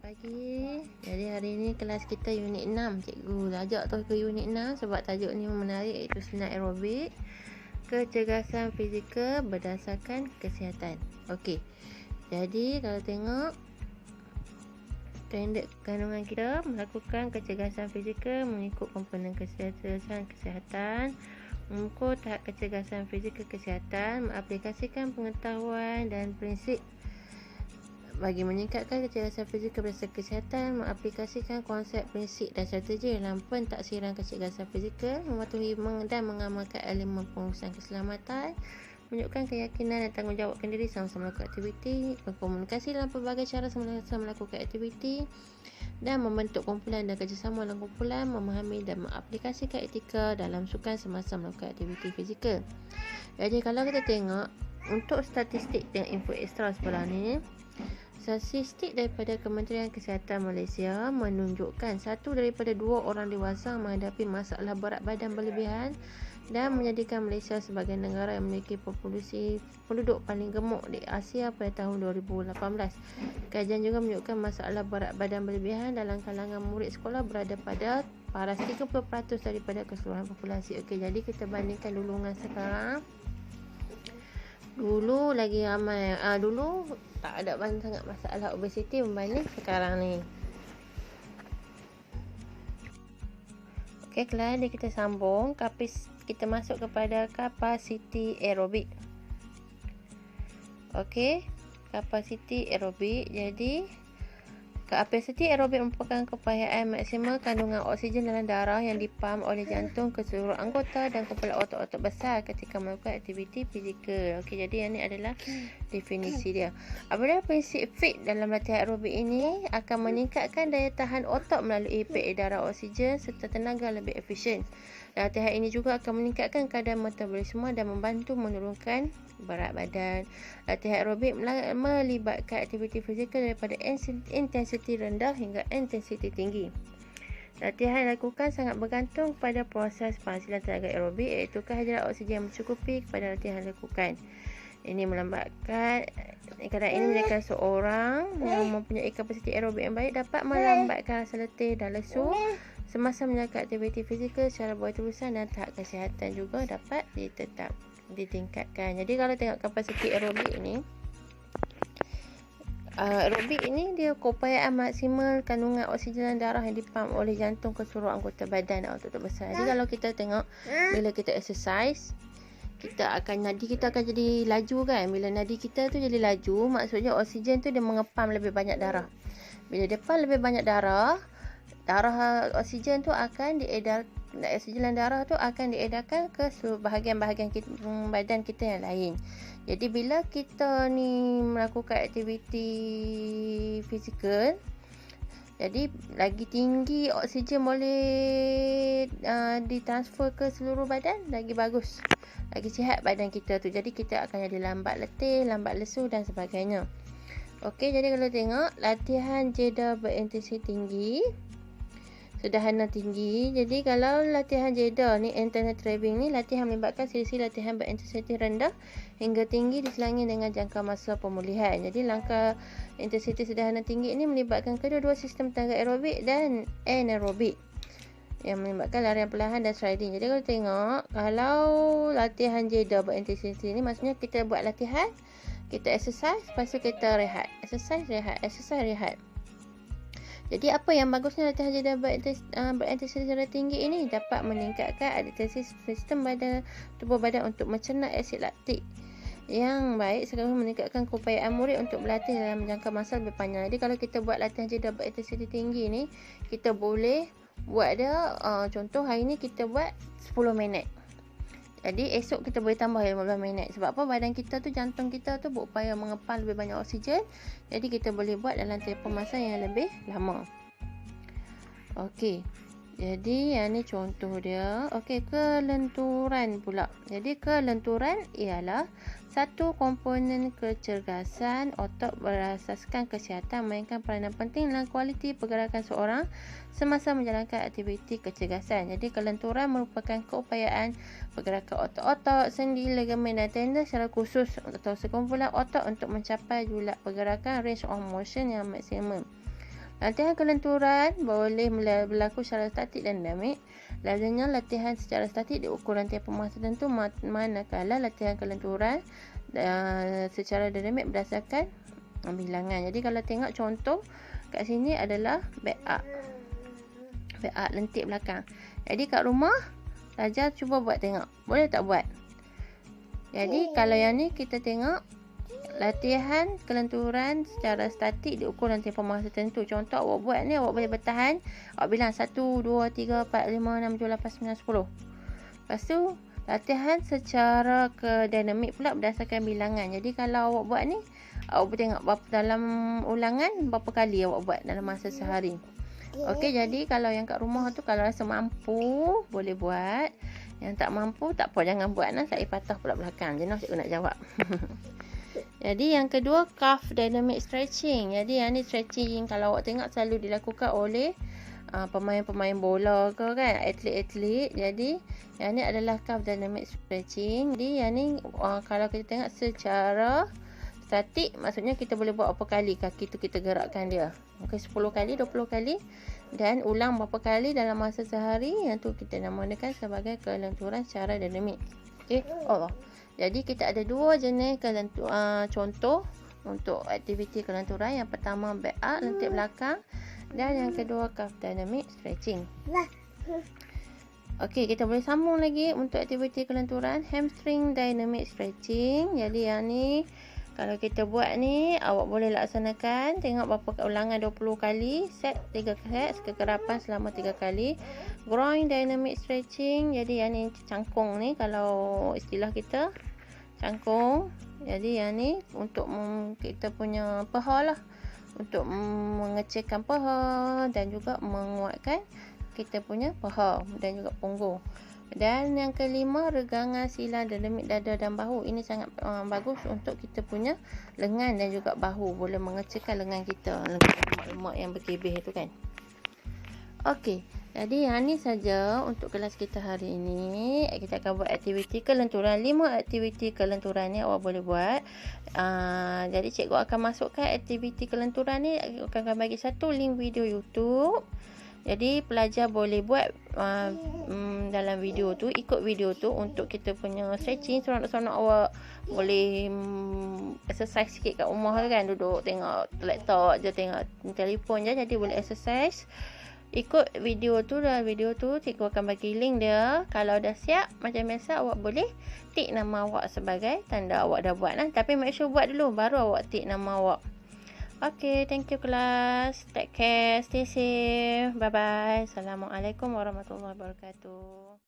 pagi. Jadi hari ni kelas kita unit 6. Cikgu ajak tu ke unit 6 sebab tajuk ni menarik, iaitu senam aerobik, kecergasan fizikal berdasarkan kesihatan. Okey. Jadi kalau tengok standard kandungan kita, melakukan kecergasan fizikal mengikut komponen kesihatan, mengukur tahap kecergasan fizikal kesihatan, mengaplikasikan pengetahuan dan prinsip bagi meningkatkan kecergasan fizikal berdasarkan kesihatan, mengaplikasikan konsep, prinsip dan strategi dalam pentaksiran kecergasan fizikal, mematuhi dan mengamalkan elemen pengurusan keselamatan, menunjukkan keyakinan dan tanggungjawabkan diri sama-sama melakukan aktiviti, berkomunikasi dalam pelbagai cara sama-sama melakukan aktiviti, dan membentuk kumpulan dan kerjasama dalam kumpulan, memahami dan mengaplikasikan etika dalam sukan semasa melakukan aktiviti fizikal. Jadi kalau kita tengok untuk statistik dan info ekstra sebelah ni, statistik daripada Kementerian Kesihatan Malaysia menunjukkan 1 daripada 2 orang dewasa menghadapi masalah berat badan berlebihan dan menjadikan Malaysia sebagai negara yang memiliki populasi penduduk paling gemuk di Asia pada tahun 2018. Kajian juga menunjukkan masalah berat badan berlebihan dalam kalangan murid sekolah berada pada paras 30% daripada keseluruhan populasi. Okey, jadi kita bandingkan dulu dengan sekarang. Dulu lagi ramai, dulu tak ada banyak sangat masalah obesiti berbanding sekarang ni. Okey, kelas ni kita sambung. Kita masuk kepada kapasiti aerobik. Okey, kapasiti aerobik. Jadi kapasiti aerobik merupakan keupayaan maksimal kandungan oksigen dalam darah yang dipam oleh jantung ke seluruh anggota dan kumpulan otot-otot besar ketika melakukan aktiviti fizikal. Okey, jadi ini adalah definisi dia. Apabila prinsip fit dalam latihan aerobik ini akan meningkatkan daya tahan otot melalui peredaran oksigen serta tenaga lebih efisien. Latihan ini juga akan meningkatkan kadar metabolisme dan membantu menurunkan berat badan. Latihan aerobik melibatkan aktiviti fizikal daripada intensiti rendah hingga intensiti tinggi. Latihan yang dilakukan sangat bergantung pada proses penghasilan tenaga aerobik, iaitu kehadiran oksigen yang mencukupi kepada latihan yang dilakukan. Ini melambatkan keadaan ini menjadikan seorang yang mempunyai kapasiti aerobik yang baik dapat melambatkan rasa letih dan lesu semasa menjalankan aktiviti fizikal secara berterusan, dan tahap kesihatan juga dapat ditingkatkan. Jadi kalau tengok kapasiti aerobik ni, aerobik ini dia keupayaan maksimal kandungan oksigen dalam darah yang dipam oleh jantung ke seluruh anggota badan dan otot besar. Jadi kalau kita tengok bila kita exercise, nadi kita akan jadi laju kan. Bila nadi kita tu jadi laju, maksudnya oksigen tu dia mengepam lebih banyak darah. Bila dia pam lebih banyak darah oksigen tu akan oksigen darah tu akan diedarkan ke seluruh bahagian-bahagian badan kita yang lain. Jadi bila kita ni melakukan aktiviti fizikal, jadi lagi tinggi oksigen boleh ditransfer ke seluruh badan, lagi bagus, lagi sihat badan kita tu. Jadi kita akan jadi lambat letih, lambat lesu dan sebagainya. Okey, jadi kalau tengok latihan jeda berintensiti tinggi, sederhana tinggi. Jadi kalau latihan jeda ni, interval training ni, latihan melibatkan sesi latihan berintensiti rendah hingga tinggi diselangi dengan jangka masa pemulihan. Jadi langkah intensiti sederhana tinggi ini melibatkan kedua-dua sistem tenaga aerobik dan anaerobik yang melibatkan larian perlahan dan striding. Jadi kalau tengok, kalau latihan jeda berintensiti ni, maksudnya kita buat latihan, kita exercise, lepas tu kita rehat, exercise rehat. Jadi apa yang bagusnya latihan jeda berintensiti tinggi ini dapat meningkatkan adaptasi sistem tubuh badan untuk mencerna asid laktik yang baik, sekaligus meningkatkan keupayaan murid untuk berlatih dalam jangka masa lebih panjang. Jadi kalau kita buat latihan jeda berintensiti tinggi ni, kita boleh buat dia, contoh hari ni kita buat 10 minit. Jadi esok kita boleh tambah 15 minit. Sebab apa? Badan kita tu, jantung kita tu berupaya mengepam lebih banyak oksigen. Jadi kita boleh buat dalam tempoh masa yang lebih lama. Okey. Jadi yang ni contoh dia. Okey, kelenturan pula. Jadi kelenturan ialah satu komponen kecergasan otot berasaskan kesihatan mainkan peranan penting dalam kualiti pergerakan seorang semasa menjalankan aktiviti kecergasan. Jadi kelenturan merupakan keupayaan pergerakan otot-otot, sendi, ligamen dan tendon secara khusus atau sekumpulan otot untuk mencapai julak pergerakan range of motion yang maksimum. Latihan kelenturan boleh berlaku secara statik dan dinamik. Lazimnya latihan secara statik diukur tempoh masa tertentu, manakala latihan kelenturan secara dinamik berdasarkan bilangan. Jadi kalau tengok contoh kat sini adalah back up lentik belakang. Jadi kat rumah Raja cuba buat tengok, boleh tak buat? Jadi kalau yang ni kita tengok latihan kelenturan secara statik diukur dalam tempoh masa tertentu. Contoh awak buat ni, awak boleh bertahan, awak bilang 1, 2, 3, 4, 5, 6, 7, 8, 9, 10. Lepas tu latihan secara ke dinamik pula berdasarkan bilangan. Jadi kalau awak buat ni, awak tengok dalam ulangan berapa kali awak buat dalam masa sehari. Okey, jadi kalau yang kat rumah tu kalau rasa mampu boleh buat. Yang tak mampu tak apa, jangan buat lah. Saya patah pula belakang. Jenah cikgu nak jawab. Jadi yang kedua, calf dynamic stretching. Jadi yang ni stretching kalau awak tengok selalu dilakukan oleh pemain-pemain bola ke kan, atlet-atlet. Jadi yang ni adalah calf dynamic stretching. Jadi yang ni kalau kita tengok secara statik, maksudnya kita boleh buat berapa kali kaki tu kita gerakkan dia. Mungkin 10 kali, 20 kali dan ulang berapa kali dalam masa sehari. Yang tu kita namakan sebagai kelenturan secara dinamik. Okey, Allah. Jadi kita ada dua jenis contoh untuk aktiviti kelenturan. Yang pertama back up lentik belakang dan yang kedua calf dynamic stretching. Okey, kita boleh sambung lagi untuk aktiviti kelenturan hamstring dynamic stretching. Jadi yang ni kalau kita buat ni, awak boleh laksanakan. Tengok berapa ulangan, 20 kali. Set 3 set, kekerapan selama 3 kali. Groin dynamic stretching. Jadi yang ni cangkung ni, kalau istilah kita cangkung. Jadi yang ni untuk kita punya paha lah. Untuk mengecilkan paha dan juga menguatkan kita punya paha dan juga punggung. Dan yang kelima, regangan sila dynamic dada dan bahu. Ini sangat bagus untuk kita punya lengan dan juga bahu. Boleh mengecilkan lengan kita, lemak-lemak yang berkebih itu kan. Okey, jadi yang ni saja untuk kelas kita hari ini. Kita akan buat aktiviti kelenturan. 5 aktiviti kelenturan ni awak boleh buat. Jadi cikgu akan masukkan aktiviti kelenturan ni, akan bagi satu link video YouTube. Jadi pelajar boleh buat dalam video tu, ikut video tu untuk kita punya stretching. Seronok-seronok awak boleh exercise sikit kat rumah kan, duduk tengok laptop je, tengok telefon je, jadi boleh exercise. Ikut video tu, dalam video tu cikgu akan bagi link dia. Kalau dah siap macam biasa, awak boleh tik nama awak sebagai tanda awak dah buat lah. Tapi make sure buat dulu baru awak tik nama awak. Okay, thank you kelas. Take care, stay safe. Bye bye. Assalamualaikum warahmatullahi wabarakatuh.